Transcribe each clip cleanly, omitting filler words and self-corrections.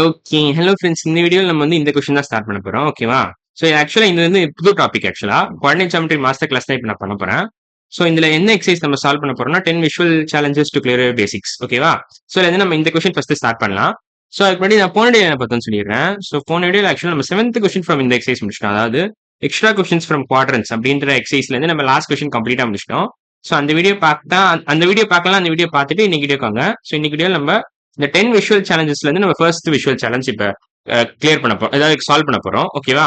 Okay. Hello friends. இந்த வீடியோல நம்ம வந்து இந்த கொஸ்டின் தான் ஸ்டார்ட் பண்ண போறோம். ஓகேவா? ஸோ ஆக்சுவலா இது வந்து புது டாபிக் ஆக்சுவலா. கோஆர்டினேட் ஜியோமெட்ரி மாஸ்டர் கிளாஸ் தான் இப்ப நான் பண்ண போறேன். ஸோ இதுல என்ன எக்ஸர்சைஸ் நம்ம சால்வ் பண்ண போறோம்னா 10 visual challenges to clear basics. ஓகேவா? ஸோ இதுல வந்து நம்ம இந்த கொஸ்டின் ஃபர்ஸ்ட் ஸ்டார்ட் பண்ணலாம். ஸோ அதுக்கு முன்னாடி நான் போன வீடியோ என்ன பார்த்தோம்னு சொல்லிடுறேன். ஸோ போன வீடியோல ஆக்சுவலா நம்ம 7th கொஸ்டின் ஃப்ரம் இந்த எக்ஸர்சைஸ் முடிச்சிட்டோம். அதாவது எக்ஸ்ட்ரா கொஸ்டின்ஸ் ஃப்ரம் குவாட்ரன்ஸ் அப்படின்ற எக்ஸர்சைஸ்ல இருந்து நம்ம லாஸ்ட் கொஸ்டின் கம்ப்ளீட்டா முடிச்சிட்டோம். ஸோ அந்த வீடியோ பார்த்தா அந்த வீடியோ பார்க்கலாம், அந்த வீடியோ பார்த்துட்டு இன்னைக்கு வீடியோ வாங்க. ஸோ இன்னைக்கு வீடியோ நம்ம இந்த 10 விஷுவல் சேலஞ்சஸ்ல இருந்து நம்ம ஃபர்ஸ்ட் விஷுவல் சேலஞ்ச் இப்ப கிளியர் பண்ண போறோம், அதாவது சால்வ் பண்ண போறோம். ஓகேவா?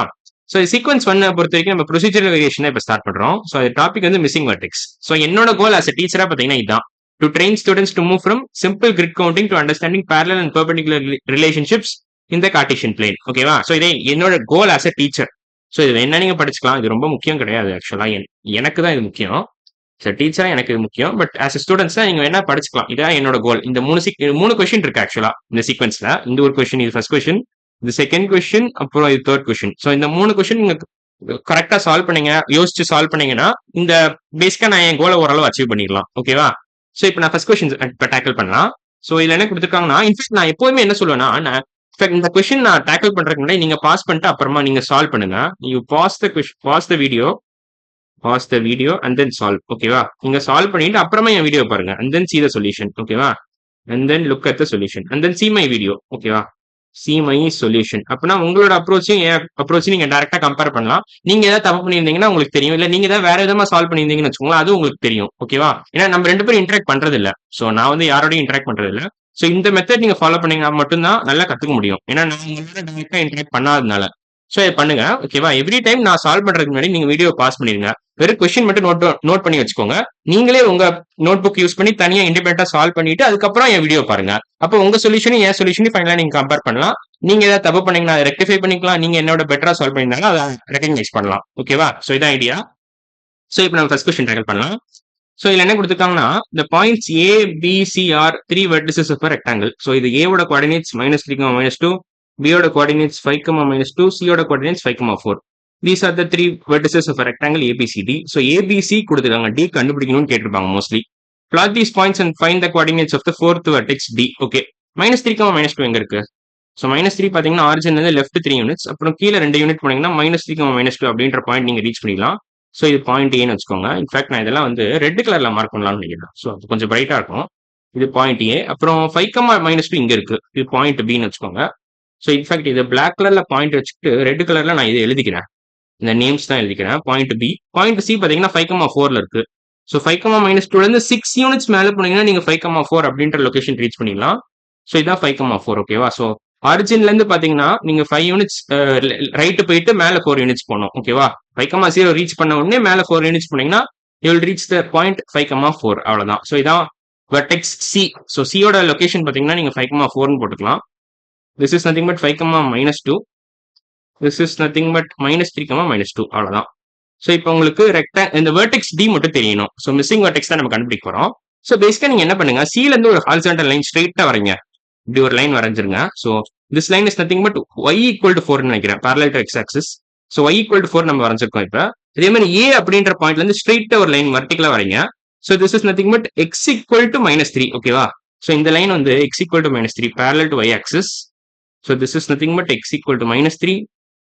ஸோ சீக்வன்ஸ் 1 பொறுத்த வரைக்கும் நம்ம ப்ரொசீஜரல் வேரியேஷன் இப்ப ஸ்டார்ட் பண்றோம். ஸோ டாபிக் வந்து மிஸ்ஸிங் வெர்டெக்ஸ். ஸோ என்னோட கோல் ஆஸ் அ டீச்சரா பாத்தீங்கன்னா இதுதான், to train students to move from simple grid counting to understanding parallel and perpendicular relationships in the Cartesian plane. ஓகேவா? ஸோ இதே என்னோட கோல் ஆஸ் அ டீச்சர். ஸோ இது என்ன நீங்க படிச்சுக்கலாம், இது ரொம்ப முக்கியம் கிடையாது ஆக்சுவலா. எனக்கு தான் இது முக்கியம். ஸோ டீச்சரா எனக்கு இது முக்கியம். பட் ஆஸ் அ ஸ்டூடெண்ட்ஸ் நீங்க என்ன படிச்சுக்கலாம், இதான் என்னோட கோல். இந்த மூணு கொஸ்டின் இருக்கு ஆக்சுவலா இந்த சீக்வன்ஸ்ல. இந்த ஒரு கொஸ்டின், இது ஃபர்ஸ்ட் கொஸ்டின், இது செகண்ட் கொஸ்டின், அப்புறம் இது தேர்ட் கொஸ்டின். ஸோ இந்த 3 கொஸ்டின் நீங்க கரெக்டா சால்வ் பண்ணீங்க, யோசிச்சு சால்வ் பண்ணீங்கன்னா இந்த பேசிக்கா நான் என் கோலை ஓரளவு அச்சீவ் பண்ணிடலாம். ஓகேவா? ஸோ இப்போ நான் ஃபர்ஸ்ட் கொஸ்டின் இப்போ டேக்கிள் பண்ணலாம். ஸோ இதுல என்ன கொடுத்துருக்காங்கன்னா, இன்ஃபேக்ட் நான் எப்போதுமே என்ன சொல்லுவேன்னா, இந்த கொஸ்டின் நான் டேக்கிள் பண்றதுக்கு முன்னாடி நீங்க பாஸ் பண்ணிட்டு அப்புறமா நீங்க சால்வ் பண்ணுங்க. You pause the video and then solve. ஓகேவா? நீங்க சால்வ் பண்ணிட்டு அப்புறமா என் வீடியோ பாருங்க and then see the solution. ஓகேவா? And then look at the solution and then see my video. ஓகேவா? see my solution. அப்படின்னா உங்களோட அப்ரோச்சையும் என் அப்ரோச்சையும் நீங்க டைரக்டா கம்பேர் பண்ணலாம். நீங்க ஏதாவது தப்பு பண்ணியிருந்தீங்கன்னா உங்களுக்கு தெரியும், இல்ல நீங்க ஏதாவது வேற விதமா சால்வ் பண்ணியிருந்தீங்கன்னு வச்சுக்கோங்களேன், அது உங்களுக்கு தெரியும். ஓகேவா? ஏன்னா நம்ம 2 பேரும் இன்டராக்ட் பண்றது இல்ல. ஸோ நான் வந்து யாரோடையும் இன்டராக்ட் பண்றது இல்ல. ஸோ இந்த மெத்தட் நீங்க ஃபாலோ பண்ணீங்கன்னா மட்டும்தான் நல்லா கத்துக்க முடியும். ஏன்னா நான் உங்களோட டைரக்டா இன்டராக்ட் பண்ணாததுனால. ஸோ இது பண்ணுங்க. ஓகேவா? எவ்ரி டைம் நான் சால்வ் பண்றதுக்கு முன்னாடி நீங்க வீடியோ பாஸ் பண்ணிருங்க. வெறும் கொஸ்டின் மட்டும் நோட் பண்ணி வச்சுக்கோங்க. நீங்களே உங்க நோட் புக் யூஸ் பண்ணி தனியா இண்டிபெண்டா சால்வ் பண்ணிட்டு அதுக்கப்புறம் என் வீடியோ பாருங்க. அப்போ உங்க சொல்யூஷனும் என் சொல்யூஷனும் ஃபைனலா நீங்க கம்பேர் பண்ணலாம். நீங்க ஏதாவது தப்பு பண்ணீங்கன்னா அதை ரெக்டிஃபை பண்ணிக்கலாம். நீங்க என்னோட பெட்டரா சால்வ் பண்ணியிருந்தாலும் அதை ரெகக்னைஸ் பண்ணலாம். ஓகேவா? ஸோ இதான் ஐடியா. ஸோ இப்போ நம்ம ஃபர்ஸ்ட் கொஸ்டின் டேக்கிள் பண்ணலாம். ஸோ இதுல என்ன கொடுத்துருக்காங்கன்னா, the points A, B, C are 3 vertices of a rectangle. So இது A ஓட coordinates -3, -2, B ஓட coordinates 5, -2, C ஓட coordinates 5, 4. These are the 3 vertices of a rectangle ABCD. So ABC கொடுத்துருக்காங்க, D கண்டுபிடிக்கணும்னு கேட்டிருப்பாங்க mostly. Plot these points and find the coordinates of the fourth vertex D. Okay. -3, -2 எங்க இருக்கு? So -3 பாத்தீங்கன்னா origin வந்து left 3 units, அப்புறம் கீழே 2 unit போனீங்கன்னா -3, -2 அப்படின்ற பாயிண்ட் நீங்க ரீச் பண்ணிடலாம். ஸோ இது பாயிண்ட் ஏன்னு வச்சுக்கோங்க. இன்ஃபேக்ட் நான் இதெல்லாம் வந்து ரெட் கலர்ல மார்க் பண்ணலாம்னு நினைக்கிறேன். ஸோ அது கொஞ்சம் பிரைட்டா இருக்கும். இது பாயிண்ட் ஏ. அப்புறம் 5, -2 இங்க இருக்கு. இது பாயிண்ட் பின்னு வச்சுக்கோங்க. ஸோ இன்ஃபேக்ட் இது பிளாக் கலர்ல பாயிண்ட் வச்சுட்டு ரெட் கலர்ல நான் இது எழுதிக்கிறேன். இந்த நேம்ஸ் தான் எழுதிக்கிறேன். Point B. பாயிண்ட் சி பாத்தீங்கன்னா 5, 4ல இருக்கு. ஸோ 5, -2ல இருந்து 6 யூனிட்ஸ் மேல போனீங்கன்னா நீங்க 5, 4 அப்படின்ற லொகேஷன் ரீச் பண்ணிடலாம். ஸோ இதான் 5, 4. ஓகேவா? ஸோ ஆரிஜின்ல இருந்து பாத்தீங்கன்னா நீங்க 5 யூனிட்ஸ் ரைட் போயிட்டு மேல 4 யூனிட்ஸ் போகணும். ஓகேவா? 5, 0 ரீச் பண்ண உடனே மேல 4 யூனிட்ஸ் போனீங்கன்னா you will reach the point 5, 4. அவ்வளவுதான். ஸோ இதான் வெர்டெக்ஸ் சி. ஸோ சியோட லொகேஷன் பாத்தீங்கன்னா நீங்க 5, 4ன்னு போட்டுக்கலாம். This is nothing but 5, -2. This is nothing but -3, -2. அவ்வளவுதான். ஸோ இப்போ உங்களுக்கு இந்த வெர்டெக்ஸ் டி மட்டும் தெரியணும். ஸோ மிஸ்ஸிங் வெர்டெக்ஸ் தான் நம்ம கண்டுபிடிக்க போறோம். ஸோ பேசிக்கா நீங்க என்ன பண்ணுங்க, சில இருந்து ஒரு ஹாரிசான்டல் லைன் ஸ்ட்ரெயிட்டா வரைங்க. இப்படி ஒரு லைன் வரைஞ்சிருங்க. So this line is nothing but y = 4 நினைக்கிறேன், parallel to x axis. So y = 4 நம்ம வரைஞ்சிருக்கோம். இப்போ இதே மாதிரி a அப்படின்ற பாயிண்ட்ல இருந்து ஸ்ட்ரெயிட்டா ஒரு லைன் வெர்டிகலா வரைங்க. So this is nothing but x = -3. ஓகேவா? ஸோ இந்த லைன் வந்து x = -3 parallel to y axis. So this is nothing but x = -3.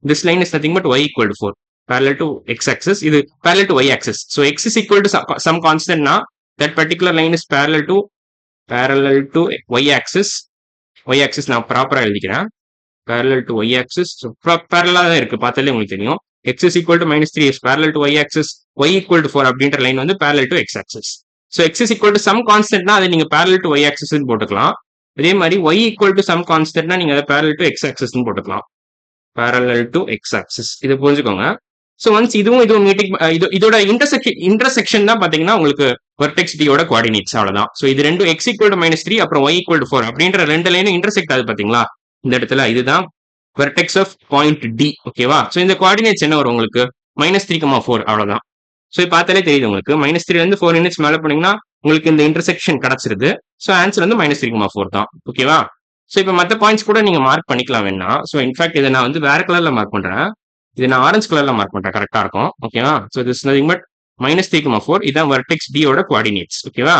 This line is nothing but y = 4 parallel to x axis. இது parallel to y axis. So x is equal to some constant na, that particular line is parallel to y axis. y axis நான் ப்ராப்பரா எழுதிக்கிறேன். parallel to y axis. So parallel தான் இருக்கு, பார்த்தாலே உங்களுக்கு தெரியும். x is equal to -3 is parallel to y axis. y = 4 அப்படின்ற line வந்து parallel to x axis. So x is equal to some constant னா அதை நீங்க parallel to y axis ன்னு போட்டுக்கலாம். அதே மாதிரி y = some constant னா நீங்க அதை parallel to x axis ன்னு போட்டுக்கலாம். parallel to x axis. இதை புரிஞ்சுக்கோங்க. ஸோ ஒன்ஸ் இதுவும் மீட்டிங், இதோட இன்டர்செக்ஷன் தான் பாத்தீங்கன்னா உங்களுக்கு வெர்டெக்ஸ் டி யோட கோஆர்டினேட்ஸ். அவ்வளவுதான். ஸோ இது ரெண்டும் x = -3 அப்புறம் y = 4 அப்படின்ற 2 லைனும் இன்டர்செக்ட் ஆகுது பாத்தீங்களா இந்த இடத்துல. இதுதான் வெர்டெக்ஸ் ஆஃப் பாயிண்ட் டி. ஓகேவா? ஸோ இந்த கோஆர்டினேட்ஸ் என்ன வரும் உங்களுக்கு? -3, 4. அவ்வளவுதான். ஸோ பார்த்தாலே தெரியுது உங்களுக்கு. -3ல இருந்து 4 யூனிட்ஸ் மேல போனீங்கன்னா உங்களுக்கு இந்த இன்டர்செக்ஷன் கிடைச்சிருது. ஸோ ஆன்சர் வந்து -3, 4 தான். ஓகேவா? ஸோ இப்போ மற்ற பாயிண்ட்ஸ் கூட நீங்க மார்க் பண்ணிக்கலாம் வேணா. ஸோ இன்ஃபேக்ட் இதை நான் வந்து வேற கலர்ல மார்க் பண்றேன். இது நான் ஆரஞ்சு கலர்ல மார்க் பண்றேன், கரெக்டா இருக்கும். ஓகேவா? So this nothing but -3, 4. இதான் வெர்டெக்ஸ் டி யோட கோஆர்டினேட்ஸ். ஓகேவா?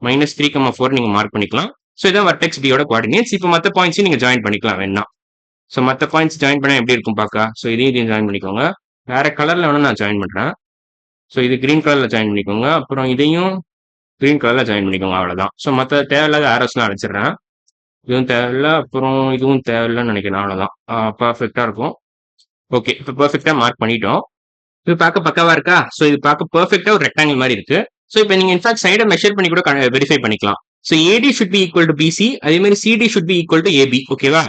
-3, 4 நீங்க மார்க் பண்ணிக்கலாம். ஸோ இதான் வெர்டெக்ஸ் டியோட கோஆர்டினேட்ஸ். இப்போ மற்ற பாயிண்ட்ஸையும் நீங்க ஜாயின் பண்ணிக்கலாம் வேணா. ஸோ மற்ற பாயிண்ட்ஸ் ஜாயின் பண்ணா எப்படி இருக்கும் பார்க்க. ஸோ இதையும் ஜாயின் பண்ணிக்கோங்க. வேற கலர்ல வேணா நான் ஜாயின் பண்றேன். ஸோ இது கிரீன் கலர்ல ஜாயின் பண்ணிக்கோங்க. அப்புறம் இதையும் கிரீன் கலர்ல ஜாயின் பண்ணிக்கோங்க. அவ்வளவுதான். ஸோ மற்ற தேவையில்லாத ஆரோஸ்லாம் அழைச்சிடுறேன். இதுவும் தேவையில்ல, அப்புறம் இதுவும் தேவையில்லைன்னு நினைக்கிறேன். அவ்வளவுதான். பர்ஃபெக்டா இருக்கும். ஓகே, இப்போ பர்ஃபெக்டா மார்க் பண்ணிட்டோம். இது பார்க்க பக்காவா இருக்கா. ஸோ இது பார்க்க பர்ஃபெக்டா ஒரு ரெக்டாங்கிள் மாதிரி இருக்கு. ஸோ இப்போ நீங்க இன்ஃபேக்ட் சைடை மெஷர் பண்ணி கூட வெரிஃபை பண்ணிக்கலாம். So AD should be equal to BC, அதே மாதிரி CD should be equal to AB. ஓகேவா.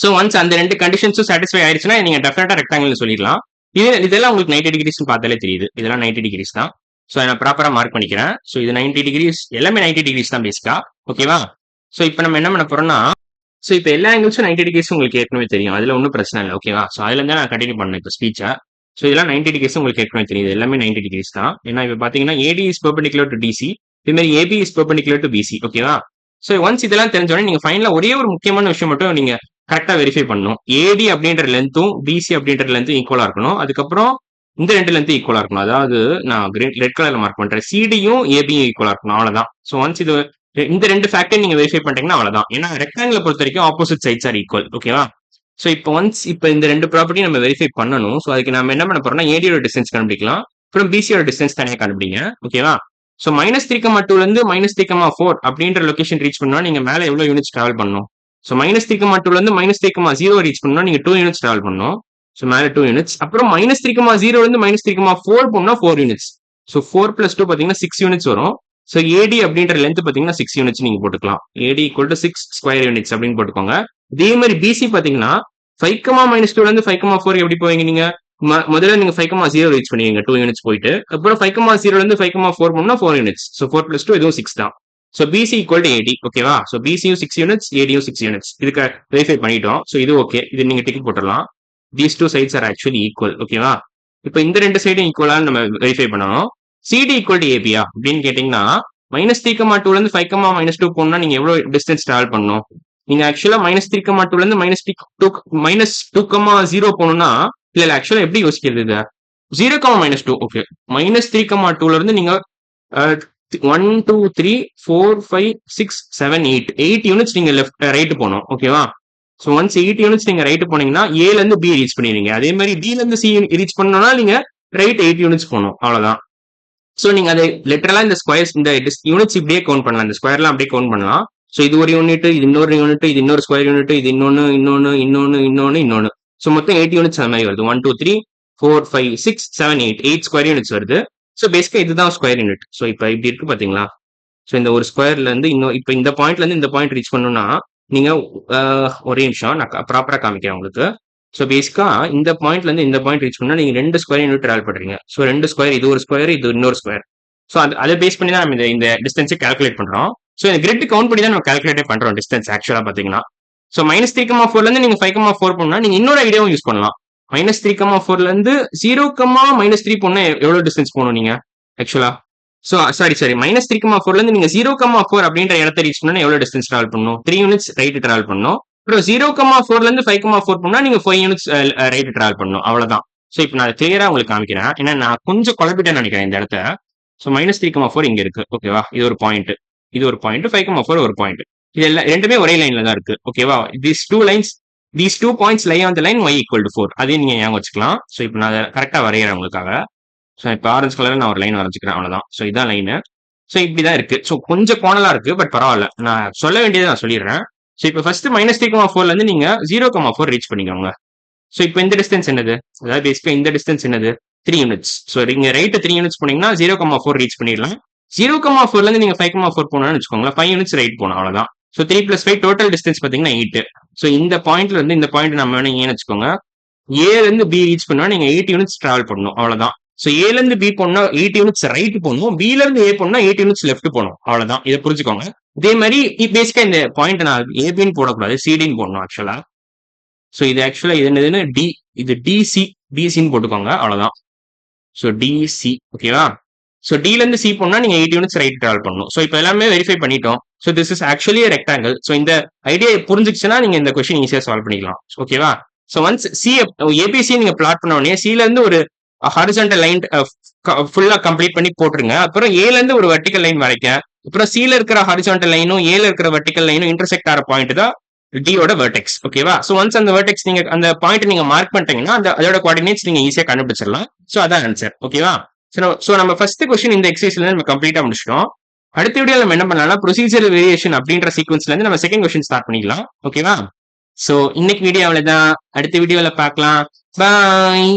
ஸோ ஒன்ஸ் அந்த ரெண்டு கண்டிஷன்ஸும் சாட்டிஸ்ஃபை ஆயிடுச்சுன்னா நீங்க டெஃபினட்டா ரெக்டாங்கிள் சொல்லிடலாம். இதெல்லாம் உங்களுக்கு 90 டிகிரிஸ் பார்த்தாலே தெரியுது. இதெல்லாம் 90 டிகிரிஸ் தான். ஸோ நான் ப்ராப்பரா மார்க் பண்ணிக்கிறேன். ஸோ இது 90 டிகிரிஸ், எல்லாமே 90 டிகிரிஸ் தான் பேசிக்கா. ஓகேவா. ஸோ இப்போ நம்ம என்ன பண்ண போறோம்னா, ஸோ இப்போ எல்லா ஆங்கிள்ஸும் 90 டிகிரிஸ் உங்களுக்கு ஏற்கனவே தெரியும். அதுல ஒன்றும் பிரச்சனை இல்லை. ஓகேவா. ஸோ அதுல இருந்தா நான் கண்டினியூ பண்ணேன் இப்போ ஸ்பீச்சை. ஸோ இதெல்லாம் 90 டிகிரிஸ் உங்களுக்கு ஏற்கனவே தெரியுது. எல்லாமே 90 டிகிரிஸ் தான். ஏன்னா இப்போ பாத்தீங்கன்னா AD is perpendicular to DC, இதே மாதிரி AB is perpendicular to BC. ஓகேவா. ஸோ ஒன்ஸ் இதெல்லாம் தெரிஞ்சோடனே நீங்க ஃபைனலா ஒரே ஒரு முக்கியமான விஷயம் மட்டும் நீங்க கரெக்டா வெரிஃபை பண்ணணும். ஏடி அப்படின்ற லென்த்தும் பிசி அப்படின்ற லென்த்தும் ஈக்குவலா இருக்கணும். அதுக்கப்புறம் இந்த ரெண்டு லென்த் ஈக்குவலா இருக்கணும். அதாவது நான் ரெட் கலர்ல மார்க் பண்றேன். சிடியும் ஏபியும் ஈக்குவலா இருக்கணும். அவ்வளவுதான். ஸோ ஒன்ஸ் இது இந்த ரெண்டு ஃபேக்டர் நீங்க வெரிஃபை பண்ணிட்டீங்கன்னா அவ்வளவுதான். ஏன்னா ரெக்டாங்கிளை பொறுத்த வரைக்கும் ஆப்போசிட் சைட்ஸ் ஆர் ஈக்குவல். ஓகேவா. ஸோ இப்போ ஒன்ஸ் இப்போ இந்த ரெண்டு ப்ராப்பர்ட்டி நம்ம வெரிஃபை பண்ணணும். ஸோ அதுக்கு நம்ம என்ன பண்ண போறோம்னா ஏடியோட டிஸ்டன்ஸ் கண்டுபிடிக்கலாம். அப்புறம் பிசியோட டிஸ்டன்ஸ் தனியாக கண்டுபிடிங்க. ஓகேவா. ஸோ -3,2 இருந்து -3,4 அப்படின்ற லொகேஷன் ரீச் பண்ணா நீங்க மேல எவ்வளவு யூனிட்ஸ் டிராவல் பண்ணணும். ஸோ -3,2 இருந்து -3,0 ரீச் பண்ணா நீங்க 2 யூனிட்ஸ் டிராவல் பண்ணணும். ஸோ மேல 2 யூனிட்ஸ். அப்புறம் -3,0 இருந்து -3,4 போனா 4 யூனிட்ஸ். ஸோ 4 + 2 பாத்தீங்கன்னா 6 யூனிட்ஸ் வரும். ஸோ ஏடி அப்படின்ற லென்த் பாத்தீங்கன்னா 6 யூனிட்ஸ் நீங்க போட்டுக்கலாம். AD equal to 6 square units அப்படின்னு போட்டுக்கோங்க. இதே மாதிரி பிசி பாத்தீங்கன்னா 5,-2 இருந்து 5,4 எப்படி போவீங்க நீங்க. முதல்ல நீங்க 5,0 ரீச் பண்ணுவீங்க 2 யூனிட்ஸ் போயிட்டு. அப்புறம் 5,0 இருந்து 5,4 போனா 4 யூனிட்ஸ். ஸோ 4 + 2 இதுவும் 6 தான். So BC equal to AD. ஓகேவா. ஸோ பிசியும் 6 யூனிட்ஸ், ஏடியும் 6 யூனிட்ஸ். இதுக்கு வெரிஃபை பண்ணிட்டோம். ஸோ இது ஓகே. இது நீங்க டிக் போட்டுடலாம். These two sides are actually equal. ஓகேவா. இப்போ இந்த ரெண்டு சைடும் ஈக்குவலான்னு நம்ம வெரிஃபை பண்ணணும். சிடி ஈக்குவல் டு ஏபியா அப்படின்னு கேட்டீங்கன்னா -3,2 இருந்து 5,-2 போனா நீங்க எவ்வளவு டிஸ்டன்ஸ் டிராவல் பண்ணணும். நீங்க ஆக்சுவலா -3,2 இருந்து -2,0 போகணும்னா இல்ல ஆக்சுவலா எப்படி யோசிக்கிறது இது 0,-2. ஓகே. -3,2 இருந்து நீங்க 1 2 3 4 5 6 7 8 யூனிட்ஸ் நீங்க லெஃப்ட் ரைட் போகணும். ஓகேவா. ஸோ ஒன்ஸ் 8 யூனிட்ஸ் நீங்க ரைட் போனீங்கன்னா ஏல இருந்து பி ரீச் பண்ணிடுவீங்க. அதே மாதிரி டி ல இருந்து சி ரீச் பண்ணணும்னா நீங்க ரைட் 8 யூனிட்ஸ் போகணும். அவ்வளவுதான். ஸோ நீங்க அதை லிட்டரலா இந்த ஸ்கொயர்ஸ் இந்த யூனிட்ஸ் இப்படியே கவுண்ட் பண்ணலாம். இந்த ஸ்கொயர்லாம் அப்படியே கவுண்ட் பண்ணலாம். ஸோ இது ஒரு யூனிட், இது இன்னொரு யூனிட், இது இன்னொரு ஸ்கொயர் யூனிட், இது இன்னொன்னு. ஸோ மொத்தம் 8 யூனிட்ஸ் அந்த மாதிரி வருது. 1 2 3 4 5 6 7 8 ஸ்கொயர் யூனிட்ஸ் வருது. ஸோ பேசிக்கா இதுதான் ஸ்கொயர் யூனிட். ஸோ இப்போ இப்படி இருக்கு பாத்தீங்களா. ஸோ இந்த ஒரு ஸ்கொயர்ல இருந்து இன்னும் இப்போ இந்த பாயிண்ட்ல இருந்து இந்த பாயிண்ட் ரீச் பண்ணணும்னா நீங்க ஒரே நிமிஷம் நான் ப்ராப்பரா காமிக்கிறேன் உங்களுக்கு. ஸோ பேசிக்கா இந்த பாயிண்ட்ல இருந்து இந்த பாயிண்ட் ரீச் பண்ணா நீங்க 2 ஸ்கொயர் யூனிட் டிராவல் பண்றீங்க. ஸோ 2 ஸ்கொயர், இது ஒரு ஸ்கொயர், இது இன்னொரு ஸ்கொயர். ஸோ அதை பேஸ் பண்ணி தான் நம்ம இந்த டிஸ்டன்ஸை கால்குலேட் பண்றோம். ஸோ இந்த கிரிட் கவுண்ட் பண்ணி தான் நம்ம கால்குலேட் பண்றோம் டிஸ்டன்ஸ் ஆக்சுவலா பாத்தீங்கன்னா. ஸோ -3,4 இருந்து நீங்க 5,4 போனா நீங்க இன்னொரு ஐடியாவும் யூஸ் பண்ணலாம். -3,4 இருந்து 0,-3 போனா எவ்வளவு டிஸ்டன்ஸ் போகணும் நீங்க ஆக்சுவலா. ஸோ சாரி -3,4 இருந்து நீங்க 0,4 அப்படின்ற இடத்த ரீச் பண்ணா எவ்வளவு டிஸ்டன்ஸ் டிராவல் பண்ணணும். 3 யூனிட்ஸ் ரைட் டிராவல் பண்ணணும். அப்புறம் 0,4 இருந்து 5,4 போனா நீங்க 5 யூனிட்ஸ் ரைட் டிராவல் பண்ணணும். அவ்வளவுதான். ஸோ இப்போ நான் கிளியரா உங்களுக்கு காமிக்கிறேன். ஏன்னா நான் கொஞ்சம் குழப்பிட்டேன்னு நினைக்கிறேன் இந்த இடத்த. ஸோ -3,4 இங்க இருக்கு. ஓகேவா. இது ஒரு பாயிண்ட், இது ஒரு பாயிண்ட், 5,4 ஒரு பாயிண்ட். இது எல்லாம் ரெண்டுமே ஒரே லைன்ல தான் இருக்கு. ஓகேவா. these two points lie on the line y = 4. அதையும் நீங்க ஞாபகம் வச்சுக்கலாம். ஸோ இப்போ நான் அதை கரெக்டா வரைகிறேன் உங்களுக்காக. ஸோ இப்போ ஆரஞ்சு கலர்ல நான் ஒரு லைன் வரைஞ்சிக்கிறேன். அவ்வளவுதான். ஸோ இதான் லைனு. ஸோ இப்படிதான் இருக்கு. ஸோ கொஞ்சம் கோணலா இருக்கு, பட் பரவாயில்ல. நான் சொல்ல வேண்டியதை நான் சொல்லிடுறேன். ஸோ இப்போ ஃபர்ஸ்ட் -3,4 இருந்து நீங்க 0,4 ரீச் பண்ணிக்கோங்க. ஸோ இப்போ இந்த டிஸ்டன்ஸ் என்னது, அதாவது பேசிக்கா இந்த டிஸ்டன்ஸ் என்னது 3 யூனிட்ஸ். ஸோ நீங்க ரைட் 3 யூனிட்ஸ் போனீங்கன்னா 0,4 ரீச் பண்ணிடலாம். 0,4 இருந்து நீங்க 5,4 போனோம்னு வச்சுக்கோங்களேன், 5 யூனிட்ஸ் ரைட் போகணும். அவ்வளவுதான். ஸோ 3 + 5 டோட்டல் டிஸ்டன்ஸ் பாத்தீங்கன்னா 8. ஸோ இந்த பாயிண்ட்ல இருந்து இந்த பாயிண்ட் நம்ம வேணும் ஏன்னு வச்சுக்கோங்க. ஏல இருந்து பி ரீச் பண்ணா நீங்க 8 யூனிட்ஸ் டிராவல் பண்ணணும். அவ்வளவுதான். ஸோ ஏல இருந்து பி போனா 8 யூனிட்ஸ் ரைட் போகணும். பில இருந்து ஏ போனா 8 யூனிட்ஸ் லெஃப்ட் போகணும். அவ்வளவுதான். இதை புரிஞ்சுக்கோங்க. இதே மாதிரி பேசிக்கா இந்த பாயிண்ட் நான் ஏபின்னு போடக்கூடாது, சிடின்னு போடணும் ஆக்சுவலா. ஸோ இது ஆக்சுவலா இது என்னதுன்னு டி, இது டிசின்னு போட்டுக்கோங்க. அவ்வளவுதான். So DC. ஓகேவா. ஸோ டில இருந்து சி போனா நீங்க 8 யூனிட்ஸ் ரைட் டிராவல் பண்ணணும். ஸோ இப்போ எல்லாமே வெரிஃபை பண்ணிட்டோம். So this is actually rectangle. So இந்த ஐடியா புரிஞ்சுச்சுன்னா நீங்க இந்த கொஸ்டின் ஈஸியா சால்வ் பண்ணிக்கலாம். ஓகேவா. ஸோ ஒன்ஸ் ஏபிசி நீங்க பிளாட் பண்ண உடனே சில இருந்து ஒரு ஹாரிசான்டல் லைன் ஃபுல்லா கம்ப்ளீட் பண்ணி போட்டுருங்க. அப்புறம் ஏல இருந்து ஒரு வெர்டிகல் லைன் வரைக்க அப்புறம் சில இருக்கிற ஹாரிசான்டல் லைனும் ஏல இருக்கிற வெர்டிக்கல் லைனும் இன்டர்செக்ட் ஆகிற பாயிண்ட் தான் டியோட வெர்டெக்ஸ். ஓகேவா? ஸோ ஒன்ஸ் அந்த வெர்டெக்ஸ் நீங்க அந்த பாயிண்ட் நீங்க மார்க் பண்ணிட்டீங்கன்னா அதோட கோஆர்டினேட்ஸ் நீங்க ஈஸியா கண்டுபிடிச்சிடலாம். ஸோ அதான் ஆன்சர். ஓகேவா? ஸோ நம்ம ஃபர்ஸ்ட் கொஸ்டின் இந்த எக்ஸசைஸ்ல நம்ம கம்ப்ளீட்டா முடிச்சிட்டோம். அடுத்த வீடியோ நம்ம என்ன பண்ணலாம்னா ப்ரொசீஜர் வேரியேஷன் அப்படின்ற சீக்வன்ஸ்ல இருந்து நம்ம செகண்ட் கொஸ்டின் ஸ்டார்ட் பண்ணிக்கலாம். ஓகேவா? ஸோ இன்னைக்கு வீடியோ அவ்வளவுதான். அடுத்த வீடியோல பார்க்கலாம். பாய்.